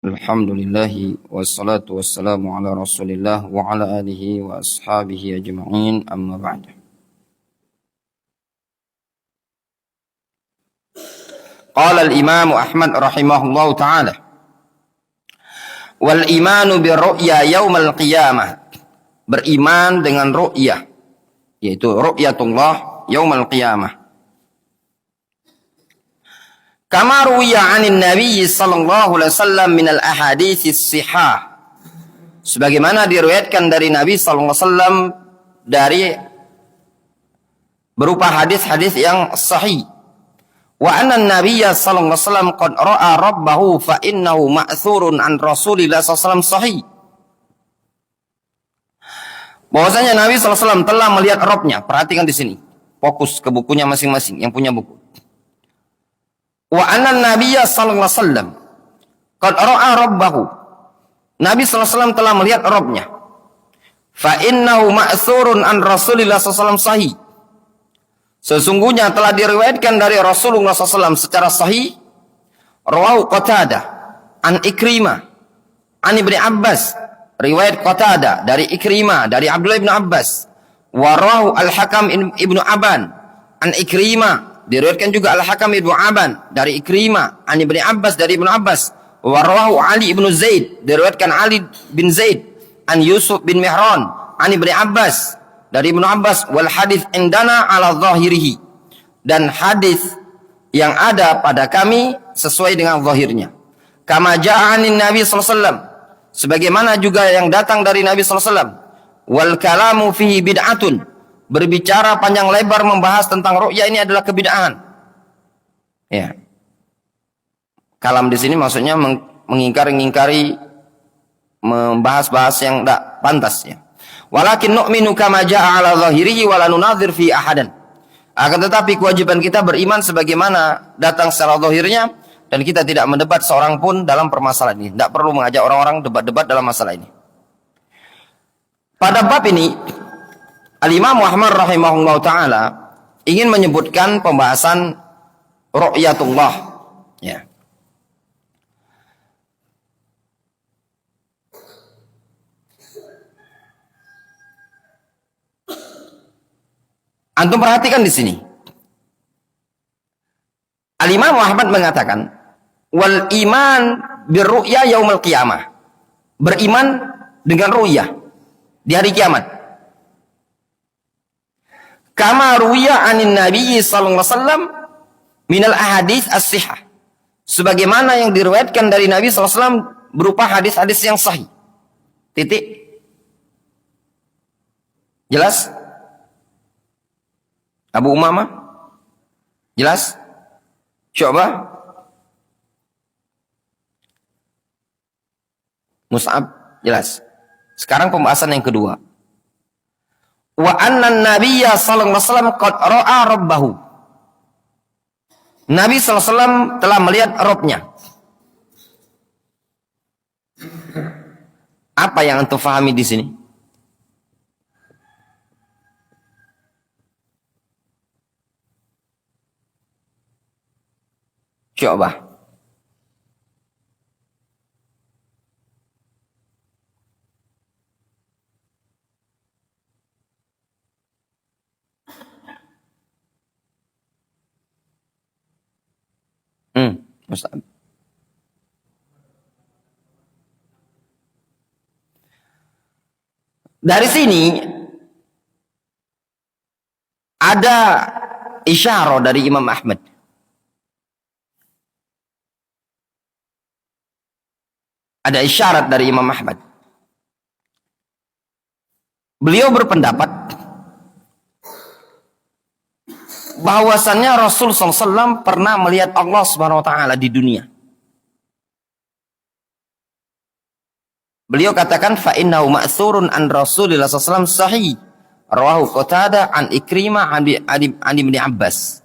Alhamdulillahi wassalatu wassalamu ala rasulillah wa ala alihi wa ashabihi ajma'in amma ba'da. Qala al-imam Ahmad rahimahullahu ta'ala wal imanu bi ru'ya yaumal qiyamah, beriman dengan ru'yah, yaitu ru'yatullah yaumal qiyamah. Kama ruwiya 'anin Nabi sallallahu alaihi wasallam min al-ahadits as-sihah, sebagaimana diriwayatkan dari Nabi sallallahu alaihi wasallam dari berupa hadis-hadis yang sahih. Wa anna an-nabiyya sallallahu alaihi wasallam qad ra'a rabbahu fa innahu ma'thurun an Rasulillah sallallahu alaihi wasallam sahih. Bahwasanya Nabi sallallahu alaihi wasallam telah melihat Rabbnya. Perhatikan di sini. Fokus ke bukunya masing-masing yang punya buku. Wa anna nabiyya sallallahu alaihi wasallam qad ra'a rabbahu. Nabi sallallahu alaihi wasallam telah melihat Rabbnya. Fa innahu ma'thurun an Rasulillah sallallahu alaihi wasallam sahih. Sesungguhnya telah diriwayatkan dari Rasulullah sallallahu alaihi wasallam secara sahih. Rawahu Qatadah an Ikrimah an Ibnu Abbas. Riwayat Qatadah dari Ikrimah dari Abdullah bin Abbas. Wa rawahu Al-Hakam Ibnu Aban an Ikrimah. Diriwayatkan juga Al-Hakam Ibnu Aban dari Ikrimah an Ibnu Abbas dari Ibnu Abbas. Wa rawahu Ali Ibnu Zaid, diriwayatkan Ali bin Zaid an Yusuf bin Mihran an Ibnu Abbas dari Ibnu Abbas. Wal hadis indana ala zahirihi, dan hadis yang ada pada kami sesuai dengan zahirnya. Kama jaa anin Nabi sallallahu alaihi wasallam, sebagaimana juga yang datang dari Nabi sallallahu alaihi wasallam. Wal kalamu fihi bid'atun, berbicara panjang lebar membahas tentang ru'ya ini adalah kebid'ahan. Ya. Kalam di sini maksudnya mengingkari membahas-bahas yang tidak pantas, ya. Walakin nu'minu kama jaa'a ala zahirihi wa la nunadhir fi ahadan. Akan tetapi kewajiban kita beriman sebagaimana datang secara zahirnya, dan kita tidak mendebat seorang pun dalam permasalahan ini. Tidak perlu mengajak orang-orang debat-debat dalam masalah ini. Pada bab ini Al-Imam Ahmad rahimahullah ta'ala ingin menyebutkan pembahasan ru'yatullah, ya. Antum perhatikan di sini. Al-Imam Ahmad mengatakan wal iman birru'ya yaumil qiyamah, beriman dengan ru'yah di hari kiamat. Kama ruwiya anin Nabi sallallahu alaihi wasallam minal ahadits as-sihah, sebagaimana yang diriwayatkan dari Nabi sallallahu alaihi wasallam berupa hadis-hadis yang sahih. Titik. Jelas? Abu Umamah? Jelas? Syu'bah? Mus'ab? Jelas. Sekarang pembahasan yang kedua. Wa anna nabiyya sallallahu alaihi wasallam qad ra'a rabbahu. Nabi sallallahu alaihi wasallam telah melihat Rabbnya. Apa yang antum fahami di sini? Coba. Ustaz. Dari sini ada isyarah dari Imam Ahmad. Ada isyarat dari Imam Ahmad. Beliau berpendapat bahwasannya Rasul SAW pernah melihat Allah Subhanahu Wa Taala di dunia. Beliau katakan fa innahu ma'thurun an Rasulillah SAW sahih. Rawahu Qatadah an Ikrimah an Ibnu Abbas.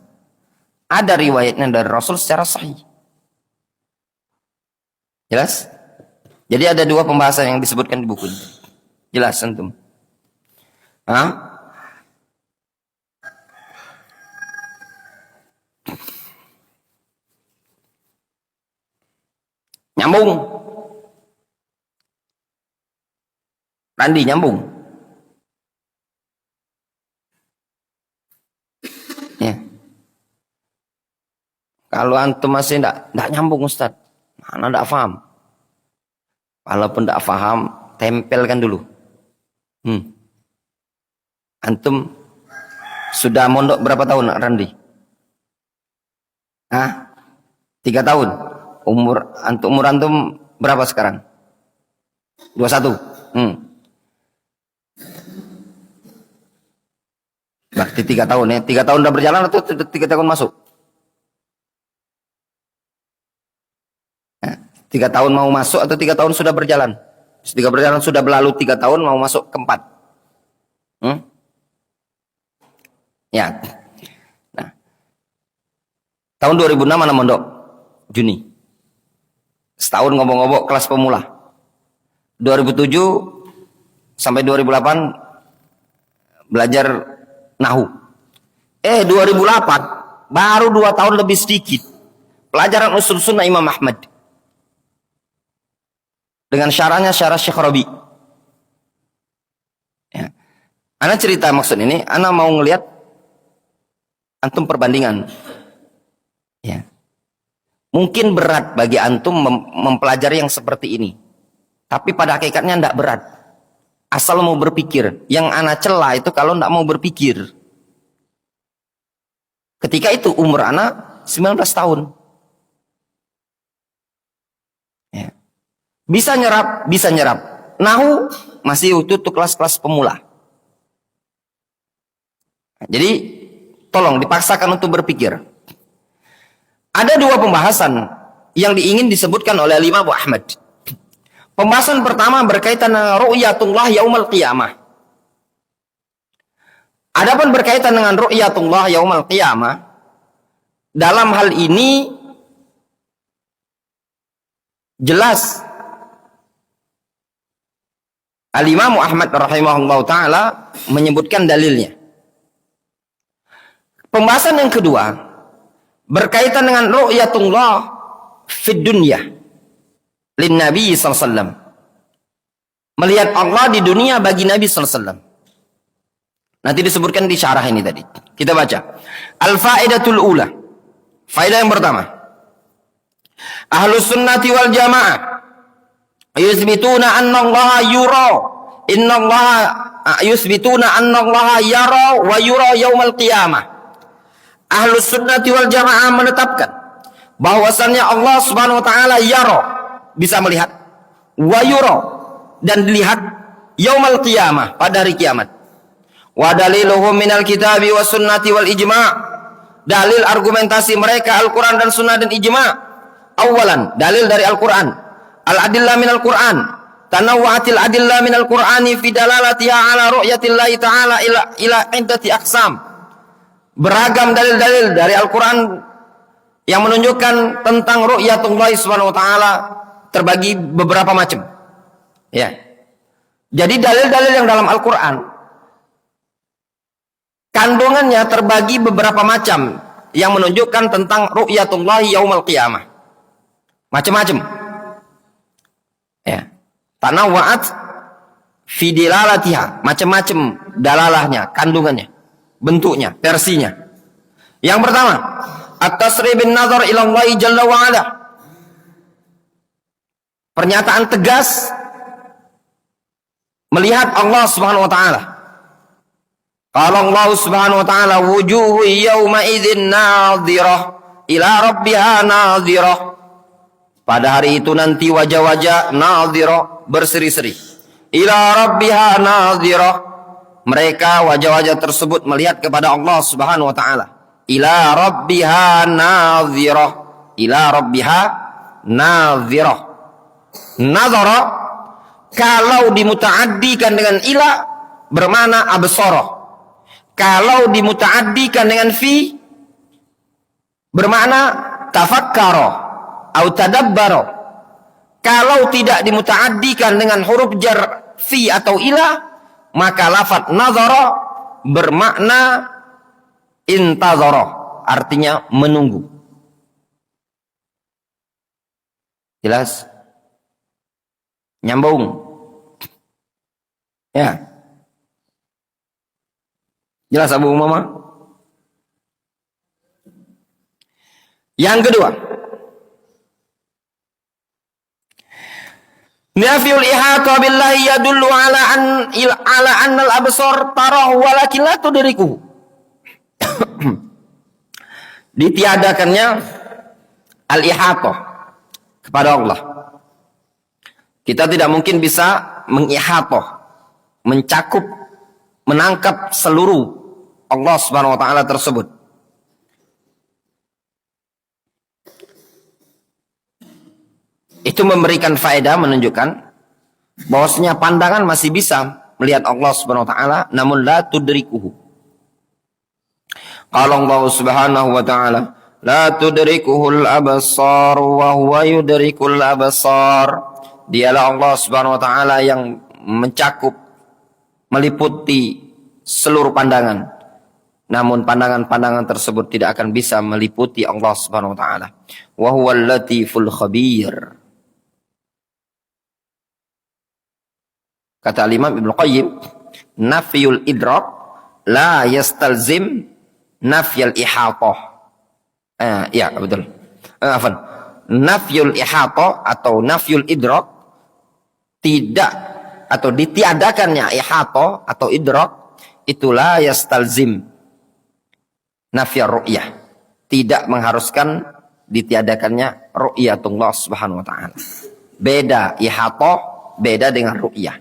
Ada riwayatnya dari Rasul secara sahih. Jelas? Jadi ada dua pembahasan yang disebutkan di buku ini. Jelas antum? Hah? Nyambung. Randi nyambung. Ya. Kalau antum masih enggak nyambung Ustaz, mana enggak paham. Walaupun enggak paham, tempelkan dulu. Antum sudah mondok berapa tahun Randi? 3 tahun. Umur antum berapa sekarang? 21. Berarti 3 tahun ya. 3 tahun udah berjalan atau 3 tahun masuk? 3 tahun mau masuk atau 3 tahun sudah berjalan? 3 berjalan sudah berlalu 3 tahun mau masuk ke-4. Ya. Nah. Tahun 2006 mana mondok? Juni. Setahun ngobok-ngobok kelas pemula. 2007 sampai 2008 belajar nahu. 2008 baru 2 tahun lebih sedikit. Pelajaran usul sunnah Imam Ahmad. Dengan syarahnya syarah Syekh Rabi. Ya. Ana cerita maksud ini, ana mau ngelihat antum perbandingan. Ya. Mungkin berat bagi antum mempelajari yang seperti ini. Tapi pada hakikatnya tidak berat. Asal mau berpikir. Yang ana celah itu kalau tidak mau berpikir. Ketika itu umur ana 19 tahun. Ya. Bisa nyerap. Nahu masih itu kelas-kelas pemula. Jadi tolong dipaksakan untuk berpikir. Ada 2 pembahasan yang ingin disebutkan oleh Imam Abu Ahmad. Pembahasan pertama berkaitan dengan ru'yatullah yaumal qiyamah. Adapun berkaitan dengan ru'yatullah yaumal qiyamah, dalam hal ini jelas Al-Imam Ahmad rahimahullah ta'ala menyebutkan dalilnya. Pembahasan yang kedua berkaitan dengan ru'yatullah fid dunya lin Nabi sallallahu alaihi wasallam. Melihat Allah di dunia bagi Nabi sallallahu alaihi wasallam. Nanti disebutkan di syarah ini tadi. Kita baca. Al-faidatul ula. Faedah yang pertama. Ahlus sunnati wal jamaah yusbituna anna Allah yura. Inna Allah yusbituna anna Allah yara wa yura yaumal qiyamah. Ahlus sunnati wal jamaah menetapkan bahwasannya Allah subhanahu wa ta'ala yara, bisa melihat, wa yura, dan dilihat yaumal qiyamah, pada hari kiamat. Wa daliluhum minal kitabi wa sunnati wal ijma'. Dalil argumentasi mereka Al-Quran dan sunnah dan ijma'. Awalan, dalil dari Al-Quran. Al-adillah minal Quran. Tanawwa'atil adillah minal Qur'ani fi dalalatiha ala ru'yatillahi ta'ala ila iddati aqsam. Beragam dalil-dalil dari Al-Quran yang menunjukkan tentang ru'yatullah subhanahu wa ta'ala terbagi beberapa macam. Ya. Jadi dalil-dalil yang dalam Al-Quran kandungannya terbagi beberapa macam yang menunjukkan tentang ru'yatullah yaumal qiyamah. Macam-macam. Ya. Tanawwa'at fi dilalatiha, macam-macam dalalahnya, kandungannya, bentuknya, versinya. Yang pertama, at-tasri bin nazar ila Allah jalla wa ala. Pernyataan tegas melihat Allah Subhanahu wa taala. Qala Allah Subhanahu wa taala wujuhu yawma idzin nadhirah ila rabbiha nadhirah. Pada hari itu nanti wajah-wajah nadhirah, berseri-seri. Ila rabbiha nadhirah. Mereka wajah-wajah tersebut melihat kepada Allah Subhanahu wa taala. Ila rabbiha nadhirah. Ila rabbiha nadhirah. Nadhara kalau dimutaaddikan dengan ila bermakna absara. Kalau dimutaaddikan dengan fi bermakna tafakkara atau tadabbara. Kalau tidak dimutaaddikan dengan huruf jar fi atau ila, maka lafaz nazara bermakna intazara, artinya menunggu. Jelas? Nyambung. Ya. Jelas Abu Umamah? Yang kedua, nafiyul ihata billahi yadullu ala annal absar tarahu walakin la tudrikuhu. Ditiadakannya al-ihatah kepada Allah. Kita tidak mungkin bisa mengihatah, mencakup, menangkap seluruh Allah Subhanahu wa taala tersebut. Itu memberikan faedah, menunjukkan bahwasanya pandangan masih bisa melihat Allah Subhanahu wa taala, namun la tudrikuhu. Qala Allah Subhanahu wa taala, la tudrikuhul absar wa huwa yudrikul absar. Dialah Allah Subhanahu wa taala yang mencakup, meliputi seluruh pandangan. Namun pandangan-pandangan tersebut tidak akan bisa meliputi Allah Subhanahu wa taala. Wa huwal latiful khabir. Kata Imam Ibnu Qayyim, nafyul idrak la yastalzim nafyal ihatah. Ya, betul. Nafyul ihatah atau nafyul idrak tidak atau ditiadakannya ihatah atau idrak itulah yastalzim nafyar ru'yah, tidak mengharuskan ditiadakannya ru'yatullah Subhanahu wa taala. Beda ihatah, beda dengan ru'yah.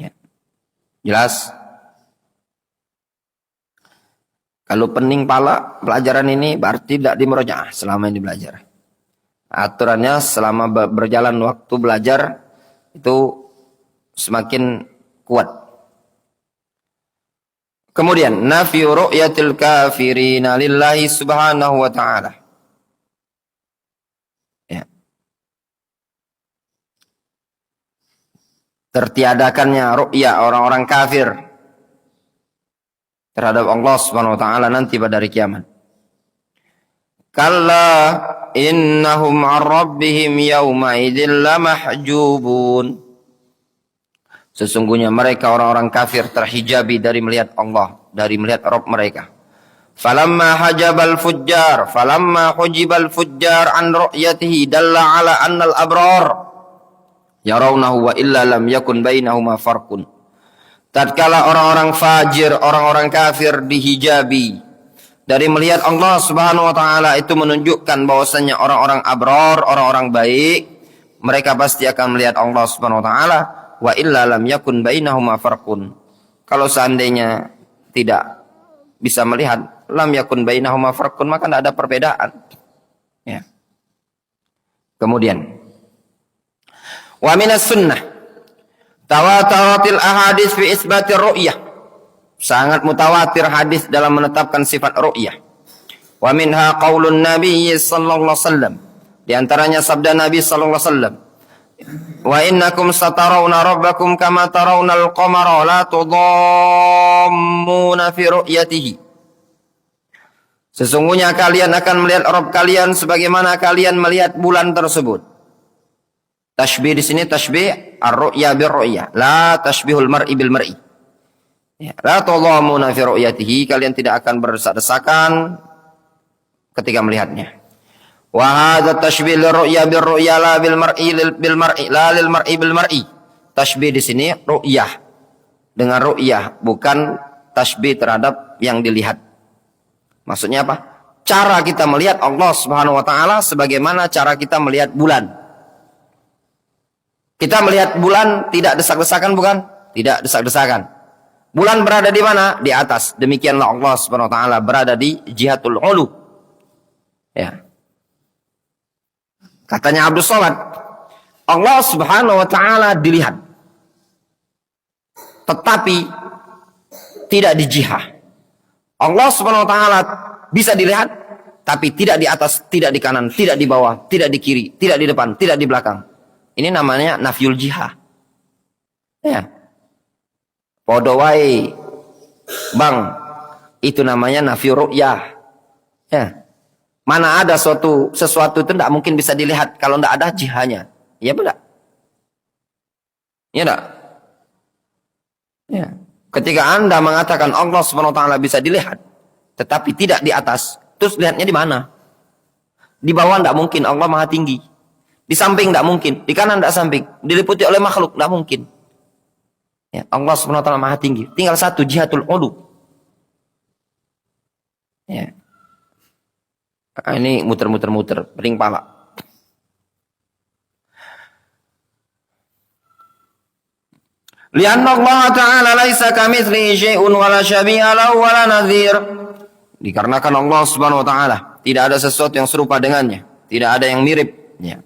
Ya. Jelas? Kalau pening pala pelajaran ini berarti tidak dimurojaah selama ini belajar. Aturannya selama berjalan waktu belajar itu semakin kuat. Kemudian nafyu ru'yatil kafirina lillahi subhanahu wa ta'ala. Ya. Tertiadakannya ru'ya orang-orang kafir terhadap Allah Subhanahu wa taala nanti pada hari kiamat. Kalla innahum 'an rabbihim yawma idzin lamahjubun. Sesungguhnya mereka orang-orang kafir terhijabi dari melihat Allah, dari melihat Rabb mereka. Falamma hajabal fujjar, falamma hujibal fujjar an ru'yatihi dalla 'ala annal abrar yarawnahu wa illa lam yakun bainahuma farqun. Tatkala orang-orang fajir, orang-orang kafir dihijabi dari melihat Allah Subhanahu wa taala, itu menunjukkan bahwasanya orang-orang abrar, orang-orang baik, mereka pasti akan melihat Allah Subhanahu wa taala, wa illa lam yakun bainahuma farqun. Kalau seandainya tidak bisa melihat lam yakun bainahuma farqun, maka tidak ada perbedaan. Ya. Kemudian wa minas sunnah tawataratil ahadits fi isbatir ru'yah. Sangat mutawatir hadis dalam menetapkan sifat ru'yah. Wa minha qaulun Nabi sallallahu alaihi wasallam. Di antaranya sabda Nabi sallallahu alaihi wasallam. Wa innakum satarawna rabbakum kama tarawnal qamara la tudammuna fi ru'yatihi. Sesungguhnya kalian akan melihat Rabb kalian sebagaimana kalian melihat bulan tersebut. Tashbih di sini tashbih ar-ru'ya bir-ru'ya, la tashbihul mar'i bil mar'i. Ya, la tudhammuna fi ru'yatihi, kalian tidak akan berdesak-desakan ketika melihatnya. Wa hadza tashbih lir-ru'ya bir-ru'ya la bil mar'i bil mar'i, la lil mar'i bil mar'i. Tashbih di sini ru'yah dengan ru'yah, bukan tashbih terhadap yang dilihat. Maksudnya apa? Cara kita melihat Allah Subhanahu wa taala sebagaimana cara kita melihat bulan. Kita melihat bulan tidak desak-desakan, bukan? Tidak desak-desakan. Bulan berada di mana? Di atas. Demikianlah Allah Subhanahu wa taala berada di jihatul ulu. Ya. Katanya Abdul Somad, Allah Subhanahu wa taala dilihat. Tetapi tidak di jihah. Allah Subhanahu wa taala bisa dilihat, tapi tidak di atas, tidak di kanan, tidak di bawah, tidak di kiri, tidak di depan, tidak di belakang. Ini namanya nafyul jihah. Ya. Podo wae. Bang, itu namanya nafyul ru'yah. Ya. Mana ada sesuatu itu tidak mungkin bisa dilihat kalau tidak ada jihahnya. Ya benar. Ya enggak? Ketika Anda mengatakan Allah Subhanahu wa taala bisa dilihat, tetapi tidak di atas, terus lihatnya di mana? Di bawah tidak mungkin, Allah Maha tinggi. Di samping tidak mungkin, di kanan tidak samping, diliputi oleh makhluk tidak mungkin. Ya, Allah Subhanahu wa taala Maha tinggi. Tinggal satu, jihatul ulu. Ya. Nah, ini muter-muter, pening pala. Lianna Allah Ta'ala laisa kamitslihi syai'un wala syabiha lahu wala nadhir. Dikarenakan Allah Subhanahu wa taala tidak ada sesuatu yang serupa dengannya, tidak ada yang mirip, ya.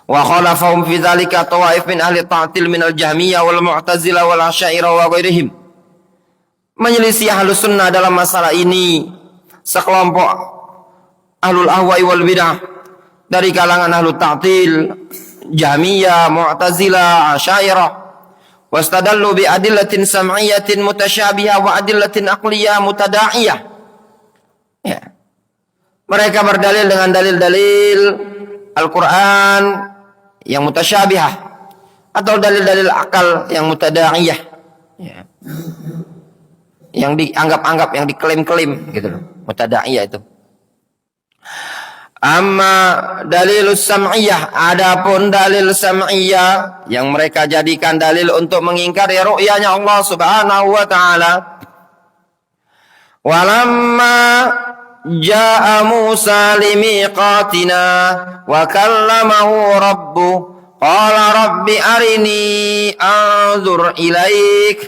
Wa khalafahum fi dzalika tawaif min ahli ta'til min al-Jahmiyah wal Mu'tazilah wal Asy'ariyah wa ghairihim. Menyelisih Ahlus Sunnah dalam masalah ini sekelompok Ahlul Ahwa'i wal Bidah dari kalangan Ahlu Ta'til, Jahmiyah, Mu'tazilah, Asy'ariyah. Wastadallu bi adillatin sam'iyyatin mutasyabihah wa adillatin aqliyah mutada'iyah. Ya. Mereka berdalil dengan dalil-dalil Al-Quran yang mutasyabihah atau dalil-dalil akal yang mutada'iyah. Ya. Yang dianggap-anggap, yang diklaim-klaim gitu loh. Mutada'iyah itu. Amma dalilus sam'iyah, adapun dalil sam'iyah yang mereka jadikan dalil untuk mengingkari ru'yanya Allah Subhanahu wa taala. Walamma jaa Musa limiqatina wa kallamahu rabbuh qala rabbi arini anzur ilaik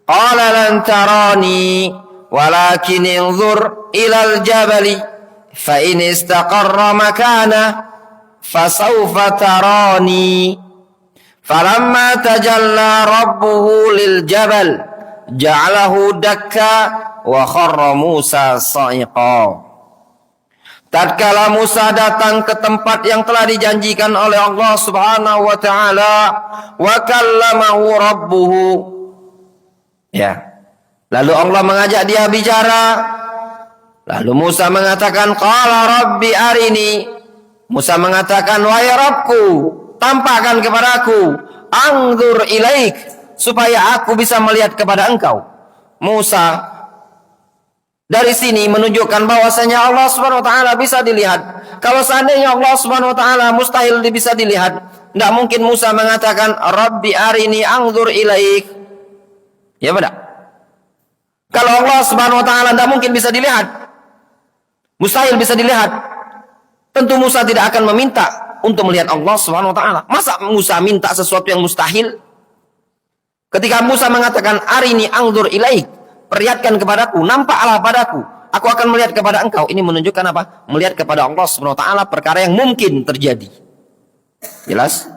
qala lan tarani walakin anzur ilal jabali fa in istaqarra makana fasawfa tarani falamma tajalla rabbuhu lil jabal ja'alahu dakka wa kharra Musa sa'iqa. Tatkala Musa datang ke tempat yang telah dijanjikan oleh Allah Subhanahu wa taala, wa kallamahu rabbuhu. Ya. Lalu Allah mengajak dia bicara. Lalu Musa mengatakan, qala rabbi arini. Musa mengatakan, wahai Rabbku, tampakkan kepadaku, anzur ilaik, supaya aku bisa melihat kepada engkau. Musa dari sini menunjukkan bahwasanya Allah Subhanahu wa taala bisa dilihat. Kalau seandainya Allah Subhanahu wa taala mustahil bisa dilihat, tidak mungkin Musa mengatakan rabbi arini anzur ilaik. Ya benar. Kalau Allah Subhanahu wa taala tidak mungkin bisa dilihat, mustahil bisa dilihat, tentu Musa tidak akan meminta untuk melihat Allah Subhanahu wa taala. Masa Musa minta sesuatu yang mustahil? Ketika Musa mengatakan arini anzur ilaik, perlihatkan kepadaku, nampaklah padaku, aku akan melihat kepada engkau. Ini menunjukkan apa? Melihat kepada Allah Subhanahu wa taala perkara yang mungkin terjadi. Jelas?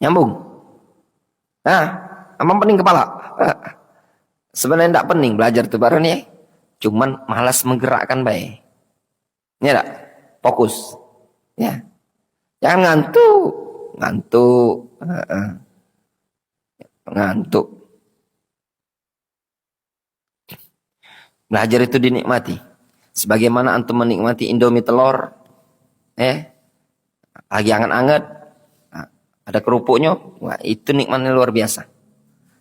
Nyambung? Nah, emang pening kepala? Sebenarnya tidak pening belajar tuh baru nih. Cuman malas menggerakkan baik. Ini enggak? Fokus. Ya. Jangan ngantuk. Ngantuk. Belajar itu dinikmati. Sebagaimana antum menikmati Indomie telur. Lagi anget-anget. Ada kerupuknya. Wah, itu nikmatnya luar biasa.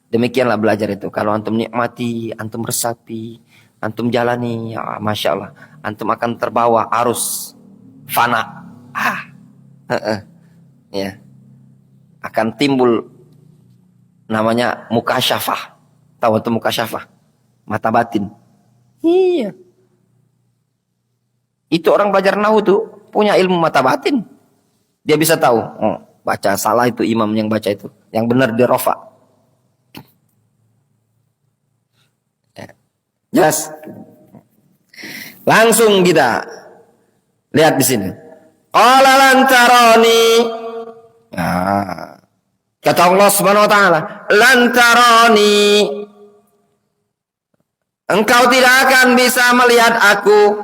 Demikianlah belajar itu. Kalau antum nikmati, antum resapi, antum jalani, ya, Masya Allah, antum akan terbawa arus fana. Ya. Akan timbul namanya mukasyafah. Tahu itu mukasyafah? Mata batin. Iya. Itu orang belajar nahwu tuh punya ilmu mata batin. Dia bisa tahu, baca salah itu imam yang baca itu, yang benar dia rofa. Jelas. Langsung kita lihat di sini. Qala lan tarani. Nah, kata Allah Subhanahu wa taala, lan tarani. Engkau tidak akan bisa melihat aku,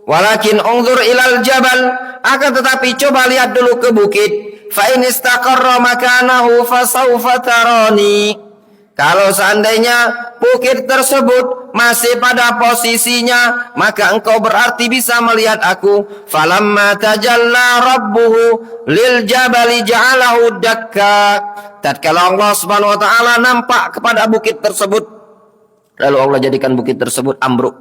walakin unzur ilal jabal, akan tetapi coba lihat dulu ke bukit. Fa in istaqarra makanahu fasawfa tarani. Kalau seandainya bukit tersebut masih pada posisinya, maka engkau berarti bisa melihat aku. Falamma tajalla rabbuhu lil jabali ja'alahu dakka. Tatkala Allah Subhanahu wa taala nampak kepada bukit tersebut, lalu Allah jadikan bukit tersebut ambruk.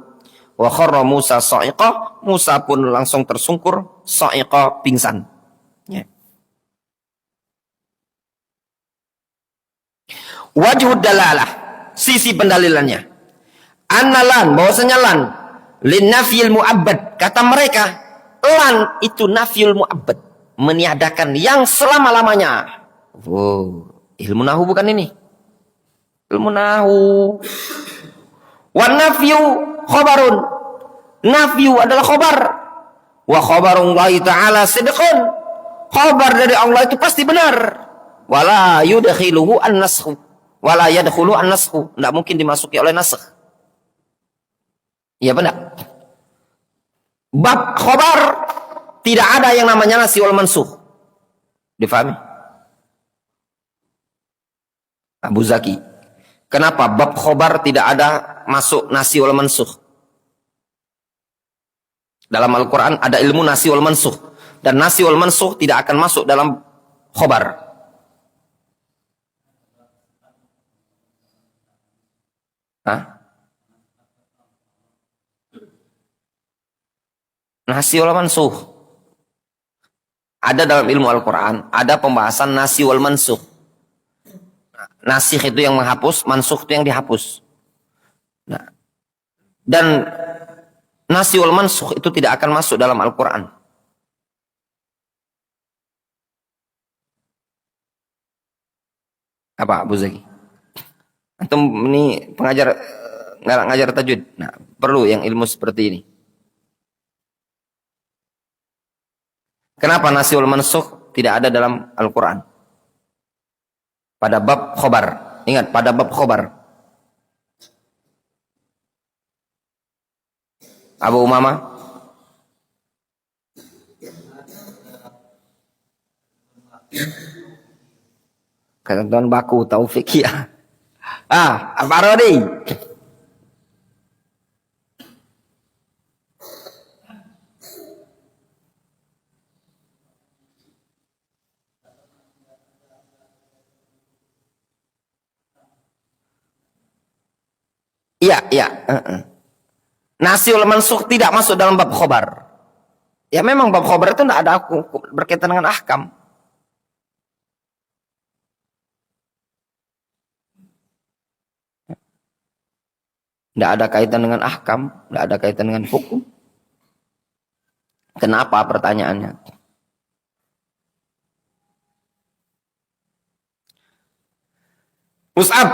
Wa kharra Musa sa'iqa, Musa pun langsung tersungkur, sa'iqa, pingsan. Ya. Wajhud dalalah, sisi pendalilannya. Annalan, bahwasanya lan lin nafyil mu'abbad, kata mereka lan itu nafyul mu'abbad, meniadakan yang selama-lamanya. Oh, ilmu nahu bukan ini. Ilmu nahu. Wan nafyu khabarun. Nafyu adalah khabar. Wa khabarullahi ta'ala sidqun. Khabar dari Allah itu pasti benar. Wala yudkhiluhu an-nasakh. Wala yadkhulu an-nasakh. Tidak mungkin dimasuki oleh nasakh. Iya benar. Bab khabar tidak ada yang namanya nasi wal mansukh. Difahami? Abu Zaki. Kenapa bab khabar tidak ada masuk nasi wal mansukh? Dalam Al-Quran ada ilmu nasi wal mansukh. Dan nasi wal mansukh tidak akan masuk dalam khabar. Hah? Nasi wal mansukh. Ada dalam ilmu Al-Quran, ada pembahasan nasi wal mansukh. Nasikh itu yang menghapus, mansukh itu yang dihapus. Nah, dan nasi wal mansukh itu tidak akan masuk dalam Al-Quran. Apa Abu Zaki? Antum ini pengajar ngajar tajwid. Nah, perlu yang ilmu seperti ini. Kenapa nasi wal mansukh tidak ada dalam Al-Quran? Pada bab khobar. Ingat, pada bab khobar. Abu Umama. Ketentuan baku taufik ya. Apa Rodi? Iya. Nasi wal mansukh tidak masuk dalam bab khobar. Ya memang bab khobar itu tidak ada berkaitan dengan ahkam. Tidak ada kaitan dengan ahkam, tidak ada kaitan dengan hukum. Kenapa pertanyaannya? Mus'ab.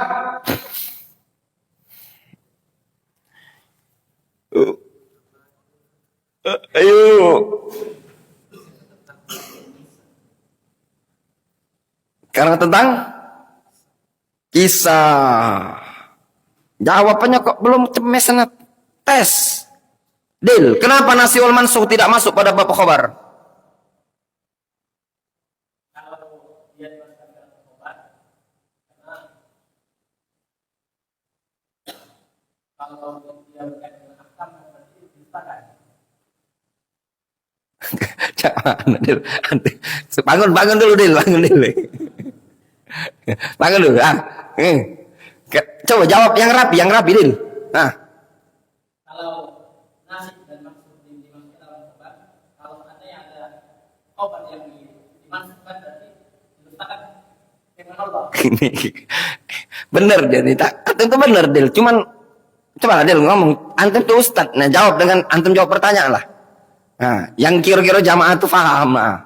Ayo. Karena tentang kisah. Jawabannya kok belum mesenat tes. Dil, kenapa nasi wal mansukh tidak masuk pada bab khobar? Bangun dulu Dil, bangun dulu. Bangun dulu. Coba jawab yang rapi Dil. Nah. Kalau nasi dan maksud dimasukkan dalam khobar, kalau ada khobar yang dimasukkan berarti diletakkan dengan Allah. Bener jadi tak. Itu bener Dil. Cuman coba Dil ngomong. Antum tuh ustad. Nah jawab dengan antum jawab pertanyaan lah. Nah, yang kira-kira jamaah itu faham. Nah.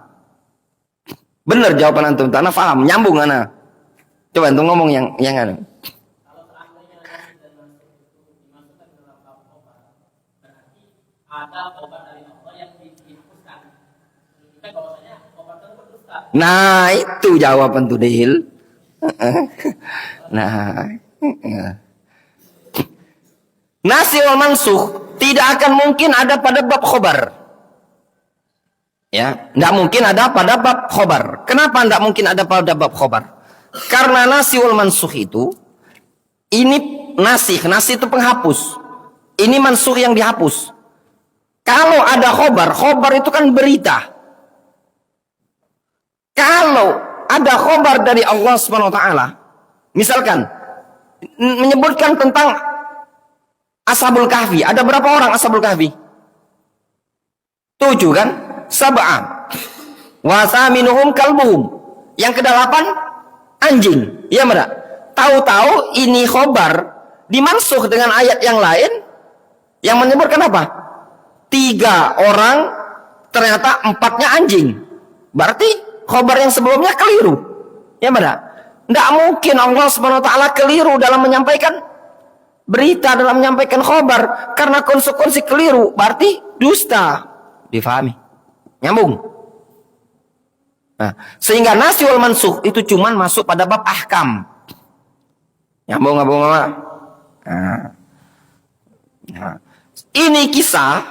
Bener jawaban antum. Karena faham. Nyambung ana. Coba antum ngomong yang anu. Ada obat dari Allah yang dihapuskan. Bahwasanya obat tersebut dusta. Nah, itu jawaban tuh Dil. Nah. Nasi wal mansukh tidak akan mungkin ada pada bab khobar. Ya, tidak mungkin ada pada bab khobar. Kenapa tidak mungkin ada pada bab khobar? Karena nasi wal mansukh itu Ini nasih itu penghapus. Ini mansukh yang dihapus. Kalau ada khobar itu kan berita. Kalau ada khobar dari Allah Subhanahu wa taala, misalkan menyebutkan tentang Ashabul Kahfi, ada berapa orang Ashabul Kahfi? 7 kan? Sab'ah. Wa saminuhum kalbuhum. Yang ke-8 anjing. Iya enggak? Tahu-tahu ini khobar dimansuh dengan ayat yang lain yang menyebutkan apa? 3 orang, ternyata 4-nya anjing. Berarti khobar yang sebelumnya keliru. Ya benar? Tidak mungkin Allah Subhanahu wa taala keliru dalam menyampaikan berita, dalam menyampaikan khobar, karena konsekuensi keliru berarti dusta. Difahami? Nyambung? Nah, sehingga nasih wal mansukh itu cuman masuk pada bab ahkam. Nyambung nggak, Bung? Nah, ini kisah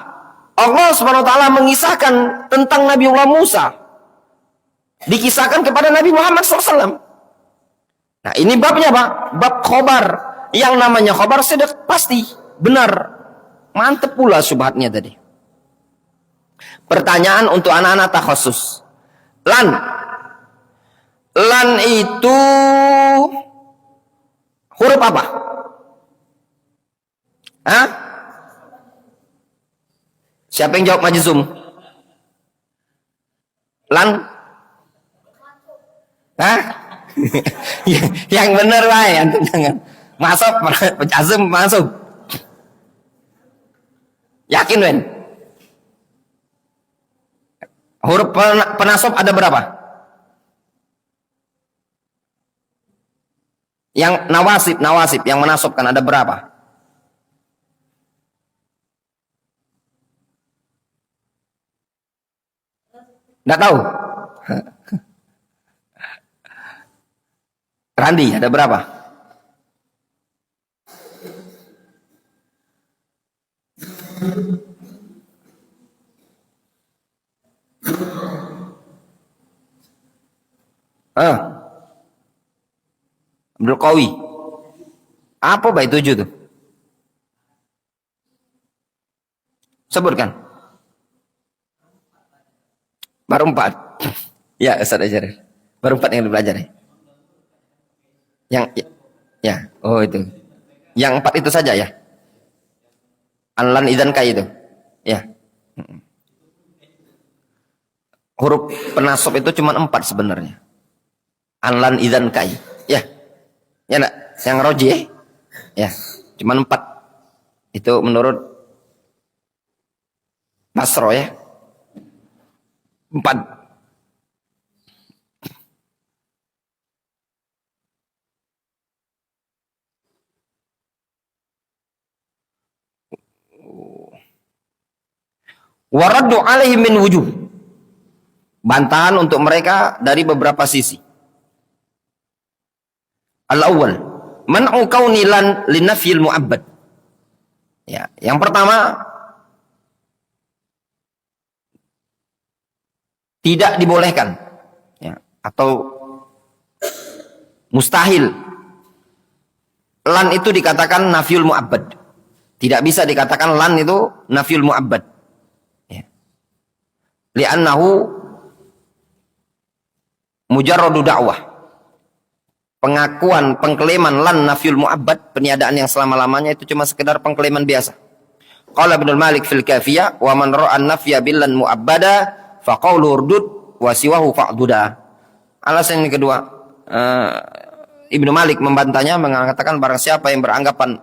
Allah Subhanahu wa taala mengisahkan tentang Nabiullah Musa. Dikisahkan kepada Nabi Muhammad SAW. Nah, ini babnya, Pak. Bab khobar. Yang namanya khobar sudah pasti benar. Mantep pula syubhatnya tadi. Pertanyaan untuk anak-anak takhasus. Lan itu huruf apa? Hah? Siapa yang jawab majzum? Lan? Hah? Yang benar lah ya, jangan masuk majzum masuk. Yakin, Wen? Huruf penasab ada berapa? Yang nawasib yang menasabkan ada berapa? Nggak tahu. Randi ada berapa? Abdul Qawi. Apa baik 7 tuh? Sebutkan. Baru 4. Ya, Ustaz ajar. Baru 4 yang dipelajari. Yang ya, oh itu. Yang 4 itu saja ya. An-lan idzan kai itu. Ya. Huruf penasab itu cuma 4 sebenarnya. An-lan idzan kai. Ya. Ya enggak? Yang roji ya. Cuma 4. Itu menurut Basro ya. 4. Waraddu alaihi min wujuh. Bantahan untuk mereka dari beberapa sisi. Al-awwal, man'u kauni lan linafyil mu'abbad. Ya, yang pertama, tidak dibolehkan ya, atau mustahil lan itu dikatakan nafyul mu'abbad. Tidak bisa dikatakan lan itu nafyul mu'abbad ya. Li'annahu mujarradu da'wah. Pengakuan, pengklaiman lan nafyul mu'abbad, peniadaan yang selama-lamanya itu cuma sekedar pengklaiman biasa. Qala Ibnu Malik fil Kafiyah, wa man ra'a an-nafya billan mu'abbada faqaulu urdud wa siwahu fa'duda. Alasan yang kedua, Ibnu Malik membantahnya mengatakan barang siapa yang beranggapan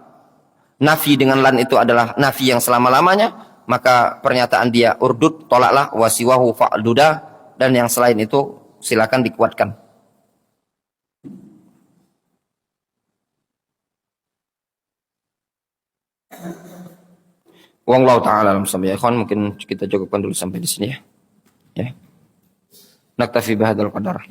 nafi dengan lan itu adalah nafi yang selama-lamanya, maka pernyataan dia urdud, tolaklah, wa siwahu fa'duda, dan yang selain itu silakan dikuatkan. Wallahu ta'ala alam sampai ikhwan, mungkin kita cukupkan dulu sampai di sini ya. Ya. Naktafi bihadzal qadar.